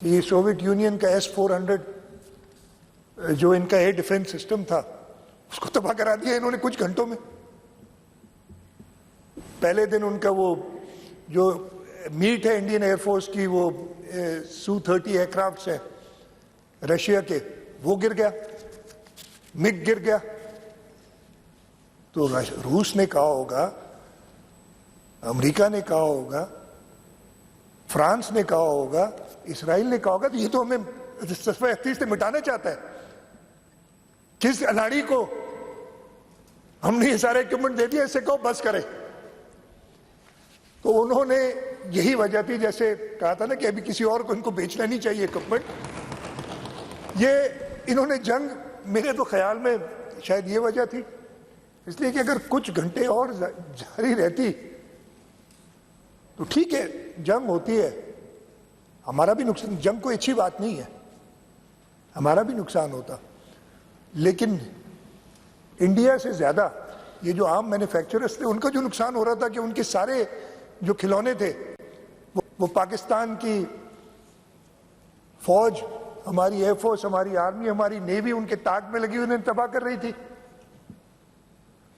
یہ Soviet union کا S-400 جو ان کا ایئر ڈیفنس سسٹم تھا اس کو تباہ کرا دیا انہوں نے کچھ گھنٹوں میں. پہلے دن ان کا وہ جو میٹ ہے انڈین ایئر فورس کی وہ Su-30 ایئر کرافٹس ہیں رشیا کے وہ گر گیا, مگ گر گیا. تو روس نے کہا ہوگا, امریکہ نے کہا ہوگا, فرانس نے کہا ہوگا, اسرائیل نے کہا ہوگا تو یہ تو ہمیں صفحہ 31 سے مٹانا چاہتا ہے. کس اناڑی کو ہم نے یہ سارے اکوپمنٹ دے دیا, اس سے کہو بس کرے. تو انہوں نے یہی وجہ تھی, جیسے کہا تھا نا کہ ابھی کسی اور کو ان کو بیچنا نہیں چاہیے اکوپمنٹ. یہ انہوں نے جنگ, میرے تو خیال میں شاید یہ وجہ تھی, اس لیے کہ اگر کچھ گھنٹے اور جاری رہتی تو ٹھیک ہے جنگ ہوتی ہے, ہمارا بھی نقصان, جنگ کوئی اچھی بات نہیں ہے, ہمارا بھی نقصان ہوتا, لیکن انڈیا سے زیادہ یہ جو عام مینوفیکچررز تھے ان کا جو نقصان ہو رہا تھا کہ ان کے سارے جو کھلونے تھے وہ پاکستان کی فوج, ہماری ایئر فورس, ہماری آرمی, ہماری نیوی ان کے تاک میں لگی ہوئی انہیں تباہ کر رہی تھی.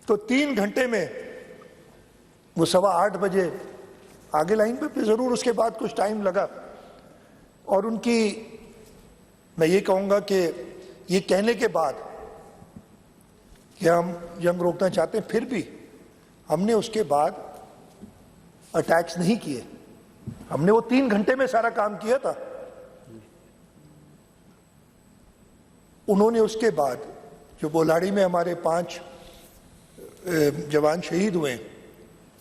تو 3 گھنٹے میں وہ 8:15 بجے آگے لائن پہ, پھر ضرور اس کے بعد کچھ ٹائم لگا. اور ان کی میں یہ کہوں گا کہ یہ کہنے کے بعد کہ ہم جنگ روکنا چاہتے ہیں, پھر بھی ہم نے اس کے بعد اٹیکس نہیں کیے. ہم نے وہ 3 گھنٹے میں سارا کام کیا تھا. انہوں نے اس کے بعد جو بولاڑی میں ہمارے 5 جوان شہید ہوئے ہیں,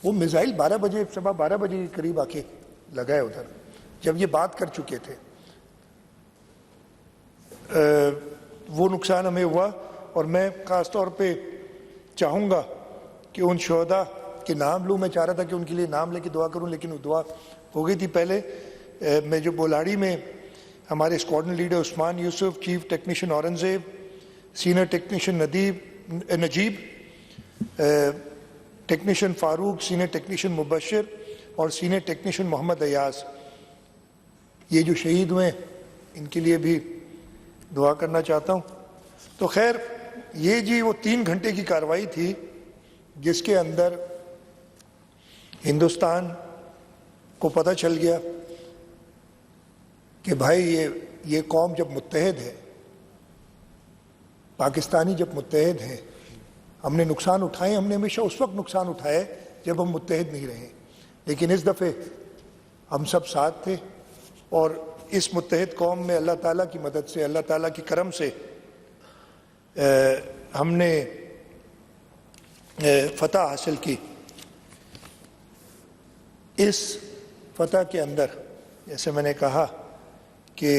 وہ میزائل 12 بجے 12:15 بجے کے قریب آ کے لگائے ادھر, جب یہ بات کر چکے تھے. وہ نقصان ہمیں ہوا, اور میں خاص طور پہ چاہوں گا کہ ان شہداء کے نام لوں. میں چاہ رہا تھا کہ ان کے لیے نام لے کے دعا کروں, لیکن وہ دعا ہو گئی تھی پہلے. میں جو بولاڑی میں ہمارے squadron leader Usman Yousaf, chief technician Aurangzeb, senior technician Najeeb, technician Farooq, senior technician Mubashir اور سینئر ٹیکنیشین محمد ایاز, یہ جو شہید ہوئے ان کے لیے بھی دعا کرنا چاہتا ہوں. تو خیر یہ جی وہ 3 گھنٹے کی کارروائی تھی جس کے اندر ہندوستان کو پتہ چل گیا کہ بھائی یہ قوم جب متحد ہے, پاکستانی جب متحد ہیں, ہم نے نقصان اٹھائے, ہم نے ہمیشہ اس وقت نقصان اٹھائے جب ہم متحد نہیں رہے, لیکن اس دفعہ ہم سب ساتھ تھے. اور اس متحد قوم میں اللہ تعالیٰ کی مدد سے, اللہ تعالیٰ کی کرم سے ہم نے فتح حاصل کی. اس فتح کے اندر جیسے میں نے کہا کہ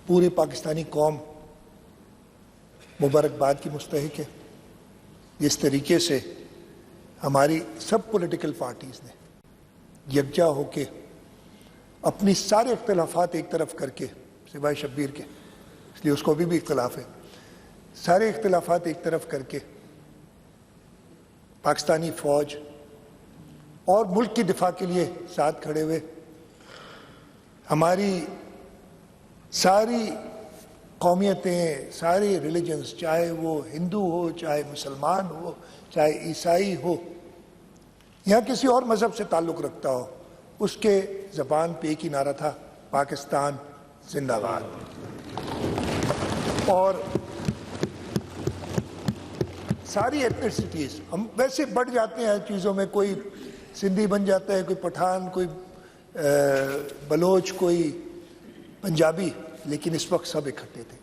پوری پاکستانی قوم مبارکباد کی مستحق ہے. جس طریقے سے ہماری سب پولیٹیکل پارٹیز نے یکجا ہو کے اپنی سارے اختلافات ایک طرف کر کے, سوائے شبیر کے, اس لیے اس کو بھی اختلاف ہے, سارے اختلافات ایک طرف کر کے پاکستانی فوج اور ملک کی دفاع کے لیے ساتھ کھڑے ہوئے. ہماری ساری قومیتیں, سارے ریلیجنز, چاہے وہ ہندو ہو, چاہے مسلمان ہو, چاہے عیسائی ہو, یا کسی اور مذہب سے تعلق رکھتا ہو, اس کے زبان پہ ایک ہی نعرہ تھا, پاکستان زندہ باد. اور ساری ایتھنیسٹیز, ہم ویسے بڑھ جاتے ہیں چیزوں میں, کوئی سندھی بن جاتا ہے, کوئی پٹھان, کوئی بلوچ, کوئی پنجابی, لیکن اس وقت سب اکٹھے تھے.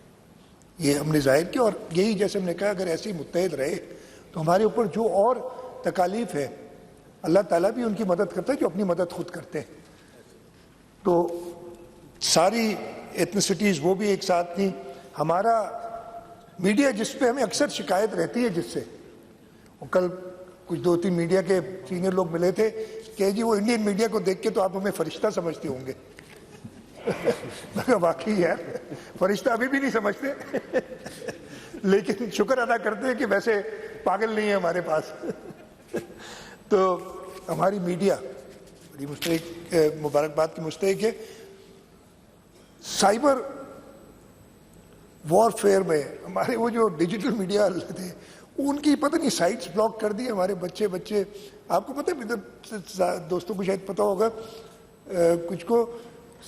یہ ہم نے ظاہر کیا, اور یہی جیسے ہم نے کہا اگر ایسے ہی متحد رہے تو ہمارے اوپر جو اور تکالیف ہے اللہ تعالیٰ بھی ان کی مدد کرتا ہے جو اپنی مدد خود کرتے ہیں. تو ساری ایتھنیسٹیز وہ بھی ایک ساتھ تھیں. ہمارا میڈیا جس پہ ہمیں اکثر شکایت رہتی ہے, جس سے کل کچھ 2-3 میڈیا کے سینئر لوگ ملے تھے کہ جی وہ انڈین میڈیا کو دیکھ کے تو آپ ہمیں فرشتہ سمجھتے ہوں گے. واقعی ہے, فرشتہ ابھی بھی نہیں سمجھتے, لیکن شکر ادا کرتے ہیں کہ ویسے پاگل نہیں ہے ہمارے پاس. تو ہماری میڈیا بڑی مبارکباد کی مستحق ہے. سائبر وارفیئر میں ہمارے وہ جو ڈیجیٹل میڈیا تھے ان کی پتہ نہیں سائٹس بلاک کر دی ہمارے بچے آپ کو پتہ ہے دوستوں کو شاید پتہ ہوگا کچھ کو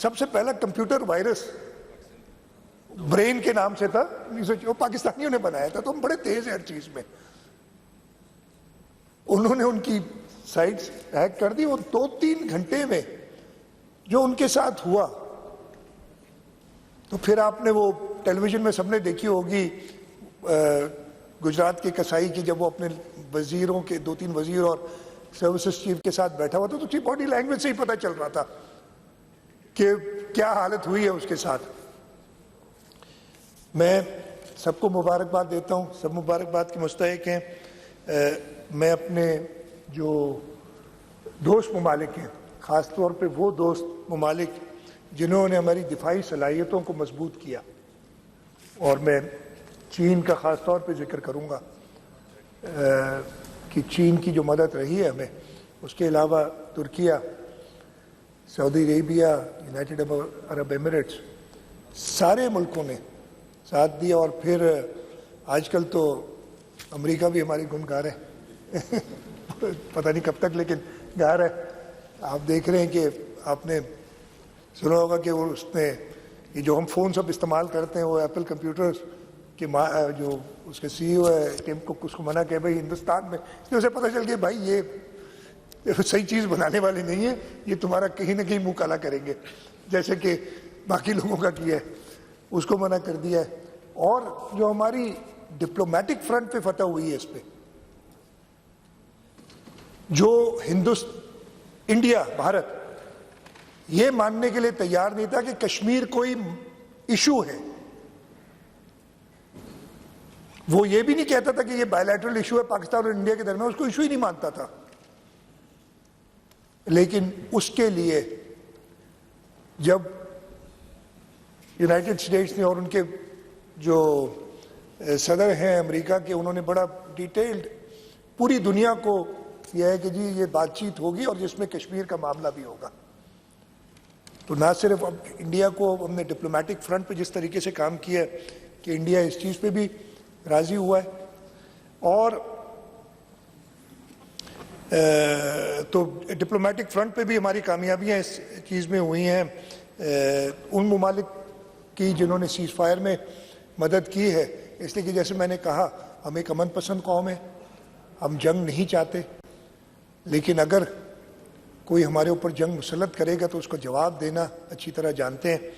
سب سے پہلا کمپیوٹر وائرس برین کے نام سے تھا وہ پاکستانیوں نے بنایا تھا تو ہم بڑے تیز ہیں ہر چیز میں انہوں نے ان کی سائٹس ہیک کر دی اور 2-3 گھنٹے میں جو ان کے ساتھ ہوا تو پھر آپ نے وہ ٹیلی ویژن میں سب نے دیکھی ہوگی گجرات کے کسائی کی جب وہ اپنے وزیروں کے 2-3 وزیر اور سروسز چیف کے ساتھ بیٹھا ہوا تھا تو اس کی باڈی لینگویج سے ہی پتہ چل رہا تھا کہ کیا حالت ہوئی ہے اس کے ساتھ. میں سب کو مبارکباد دیتا ہوں, سب مبارکباد کے مستحق ہیں. میں اپنے جو دوست ممالک ہیں, خاص طور پہ وہ دوست ممالک جنہوں نے ہماری دفاعی صلاحیتوں کو مضبوط کیا, اور میں چین کا خاص طور پہ ذکر کروں گا کہ چین کی جو مدد رہی ہے ہمیں, اس کے علاوہ ترکیہ, سعودی عربیہ, یونائٹڈ عرب ایمریٹس, سارے ملکوں نے ساتھ دیا. اور پھر آج کل تو امریکہ بھی ہماری گن گا رہے ہیں پتہ نہیں کب تک لیکن گا رہا ہے. آپ دیکھ رہے ہیں کہ آپ نے سنا ہوگا کہ وہ اس نے یہ جو ہم فون سب استعمال کرتے ہیں وہ ایپل کمپیوٹرز کہ جو اس کے سی ای او ہے ٹیم کوک اس کو منع کہ بھائی ہندوستان میں, اس نے اسے پتہ چل گیا بھائی یہ صحیح چیز بنانے والے نہیں ہیں, یہ تمہارا کہیں نہ کہیں منہ کالا کریں گے جیسے کہ باقی لوگوں کا کیا ہے, اس کو منع کر دیا ہے. اور جو ہماری ڈپلومیٹک فرنٹ پہ فتح ہوئی ہے اس پہ, جو انڈیا بھارت یہ ماننے کے لیے تیار نہیں تھا کہ کشمیر کوئی ایشو ہے, وہ یہ بھی نہیں کہتا تھا کہ یہ بائیلیٹرل ایشو ہے پاکستان اور انڈیا کے درمیان, اس کو ایشو ہی نہیں مانتا تھا. لیکن اس کے لیے جب یونائٹڈ اسٹیٹس نے اور ان کے جو صدر ہیں امریکہ کے, انہوں نے بڑا ڈیٹیلڈ پوری دنیا کو یہ ہے کہ جی یہ بات چیت ہوگی اور جس میں کشمیر کا معاملہ بھی ہوگا, تو نہ صرف اب انڈیا کو ہم نے ڈپلومیٹک فرنٹ پہ جس طریقے سے کام کیا ہے کہ انڈیا اس چیز پہ بھی راضی ہوا ہے, اور تو ڈپلومیٹک فرنٹ پہ بھی ہماری کامیابیاں اس چیز میں ہوئی ہیں. ان ممالک کی جنہوں نے سیز فائر میں مدد کی ہے, اس لیے کہ جیسے میں نے کہا ہم ایک امن پسند قوم ہے, ہم جنگ نہیں چاہتے, لیکن اگر کوئی ہمارے اوپر جنگ مسلط کرے گا تو اس کو جواب دینا اچھی طرح جانتے ہیں.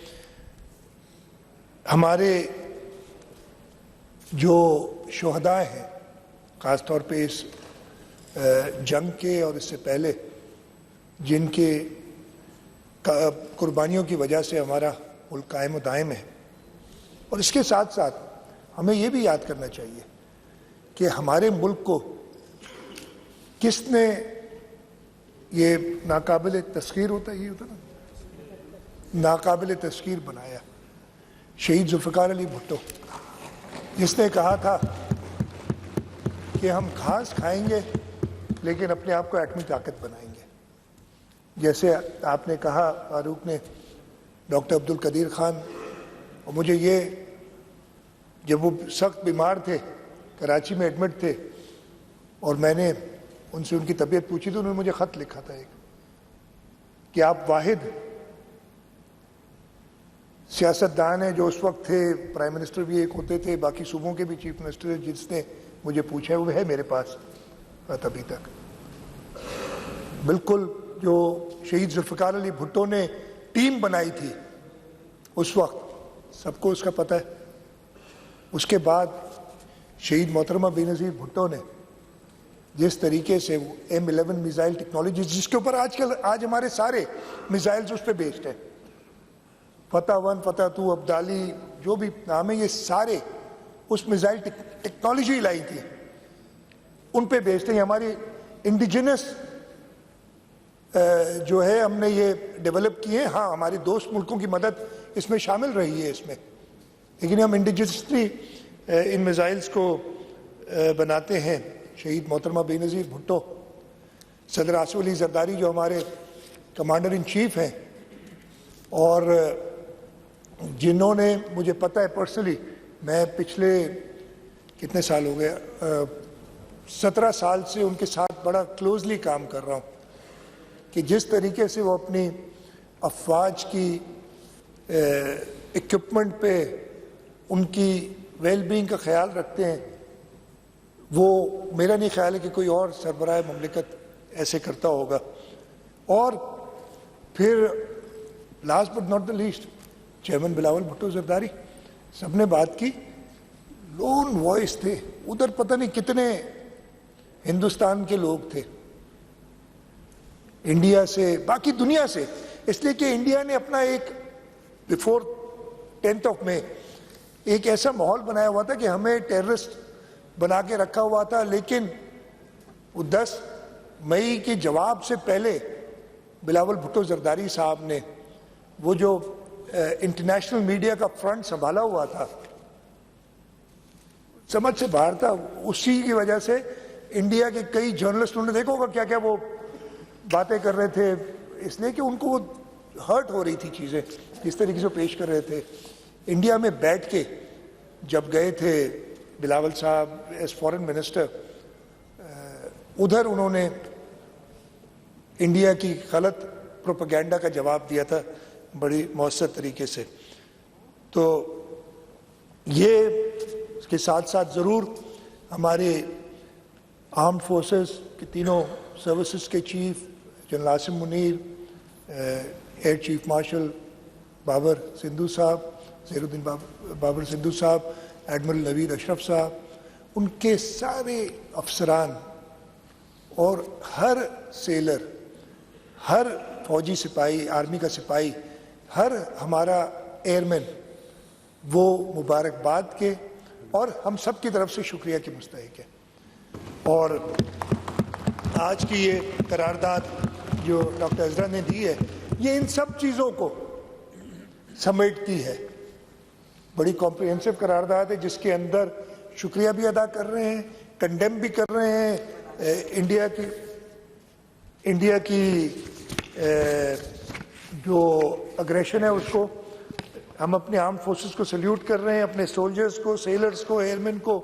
ہمارے جو شہداء ہیں خاص طور پہ اس جنگ کے اور اس سے پہلے, جن کے قربانیوں کی وجہ سے ہمارا ملک قائم و دائم ہے, اور اس کے ساتھ ساتھ ہمیں یہ بھی یاد کرنا چاہیے کہ ہمارے ملک کو کس نے یہ ناقابل تسخیر ہوتا ہے, یہ ہوتا نا ناقابل تسخیر بنایا, شہید ذوالفقار علی بھٹو, جس نے کہا تھا کہ ہم گھاس کھائیں گے لیکن اپنے آپ کو ایٹمی طاقت بنائیں گے. جیسے آپ نے کہا فاروق نے, ڈاکٹر عبد القدیر خان, اور مجھے یہ جب وہ سخت بیمار تھے کراچی میں ایڈمٹ تھے اور میں نے ان سے ان کی طبیعت پوچھی تو انہوں نے مجھے خط لکھا تھا ایک کہ آپ واحد سیاستدان ہیں جو اس وقت تھے, پرائم منسٹر بھی ایک ہوتے تھے, باقی صوبوں کے بھی چیف منسٹر, جس نے مجھے پوچھا ہے وہ ہے میرے پاس ابھی تک. بالکل جو شہید ذوالفقار علی بھٹو نے ٹیم بنائی تھی اس وقت سب کو اس کا پتہ ہے. اس کے بعد شہید محترمہ بے نظیر بھٹو نے جس طریقے سے وہ M11 میزائل ٹیکنالوجی, جس کے اوپر آج ہمارے سارے میزائلز اس پہ بیسڈ ہیں, فتح 1, فتح 2, ابدالی, جو بھی نام ہے, یہ سارے اس میزائل ٹیکنالوجی لائی تھی, ان پہ بیسڈ ہیں. ہماری انڈیجنس جو ہے ہم نے یہ ڈیولپ کیے ہیں. ہاں ہمارے دوست ملکوں کی مدد اس میں شامل رہی ہے اس میں, لیکن ہم انڈیجنسلی ان میزائلز کو بناتے ہیں. شہید محترمہ بے نظیر بھٹو, صدر آصف علی زرداری جو ہمارے کمانڈر ان چیف ہیں, اور جنہوں نے مجھے پتہ ہے پرسنلی، میں پچھلے کتنے سال ہو گیا 17 سال سے ان کے ساتھ بڑا کلوزلی کام کر رہا ہوں کہ جس طریقے سے وہ اپنی افواج کی اکوپمنٹ پہ ان کی ویل بینگ کا خیال رکھتے ہیں، وہ میرا نہیں خیال ہے کہ کوئی اور سربراہ مملکت ایسے کرتا ہوگا. اور پھر last but not the least, chairman Bilawal Bhutto Zardari, سب نے بات کی، لون وائس تھے ادھر، پتہ نہیں کتنے ہندوستان کے لوگ تھے، انڈیا سے، باقی دنیا سے، اس لیے کہ انڈیا نے اپنا ایک بیفور 10th of May ایک ایسا ماحول بنایا ہوا تھا کہ ہمیں ٹیررسٹ بنا کے رکھا ہوا تھا، لیکن وہ 10 مئی کے جواب سے پہلے بلاول بھٹو زرداری صاحب نے وہ جو انٹرنیشنل میڈیا کا فرنٹ سنبھالا ہوا تھا، سمجھ سے باہر تھا. اسی کی وجہ سے انڈیا کے کئی جرنلسٹوں نے دیکھا ہوگا کیا کیا وہ باتیں کر رہے تھے، اس لیے کہ ان کو وہ ہرٹ ہو رہی تھی چیزیں جس طریقے سے پیش کر رہے تھے. انڈیا میں بیٹھ کے جب گئے تھے بلاول صاحب ایز فارن منسٹر، ادھر انہوں نے انڈیا کی غلط پروپیگنڈا کا جواب دیا تھا بڑی مؤثر طریقے سے. تو یہ اس کے ساتھ ساتھ ضرور ہمارے آرم فورسز کے تینوں سروسز کے chief general Asim Munir, air chief marshal Babar Sindhu صاحب، زہیر الدین بابر سندھو صاحب، ایڈمرل نوید اشرف صاحب، ان کے سارے افسران اور ہر سیلر، ہر فوجی سپاہی، آرمی کا سپاہی، ہر ہمارا ایئرمین، وہ مبارکباد کے اور ہم سب کی طرف سے شکریہ کے مستحق ہے. اور آج کی یہ قرارداد جو ڈاکٹر عزرا نے دی ہے، یہ ان سب چیزوں کو سمیٹتی ہے. بڑی کمپریہنسو قرارداد ہے جس کے اندر شکریہ بھی ادا کر رہے ہیں، کنڈیم بھی کر رہے ہیں انڈیا کی جو اگریشن ہے اس کو. ہم اپنے آرم فورسز کو سلیوٹ کر رہے ہیں، اپنے سولجرز کو، سیلرز کو، ایئرمین کو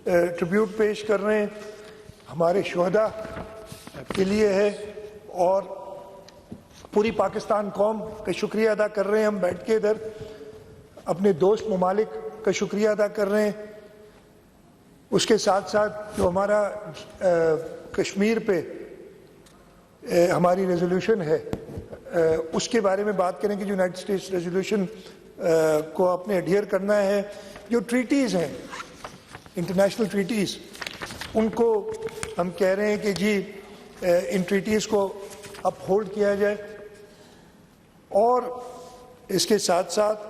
ٹریبیوٹ پیش کر رہے ہیں. ہمارے شہداء کے لیے ہے اور پوری پاکستان قوم کا شکریہ ادا کر رہے ہیں. ہم بیٹھ کے ادھر اپنے دوست ممالک کا شکریہ ادا کر رہے ہیں. اس کے ساتھ ساتھ جو ہمارا کشمیر پہ ہماری ریزولوشن ہے اس کے بارے میں بات کریں کہ یونائٹڈ اسٹیٹس ریزولوشن کو اپنے ایڈہیر کرنا ہے. جو ٹریٹیز ہیں، انٹرنیشنل ٹریٹیز، ان کو ہم کہہ رہے ہیں کہ جی ان ٹریٹیز کو اپ ہولڈ کیا جائے. اور اس کے ساتھ ساتھ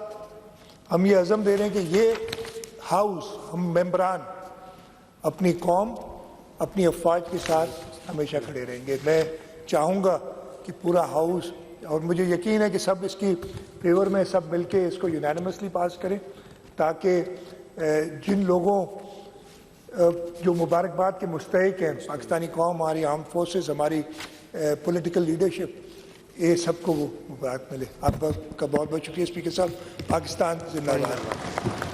ہم یہ عزم دے رہے ہیں کہ یہ ہاؤس، ہم ممبران اپنی قوم، اپنی افواج کے ساتھ ہمیشہ کھڑے رہیں گے. میں چاہوں گا کہ پورا ہاؤس، اور مجھے یقین ہے کہ سب اس کی فیور میں سب مل کے اس کو یونینیمسلی پاس کریں، تاکہ جن لوگوں جو مبارکباد کے مستحق ہیں، پاکستانی قوم، ہماری آرم فورسز، ہماری پولیٹیکل لیڈرشپ، یہ سب کو وہ مبارک ملے. آپ کا بہت بہت شکریہ اسپیکر صاحب. پاکستان زندہ باد.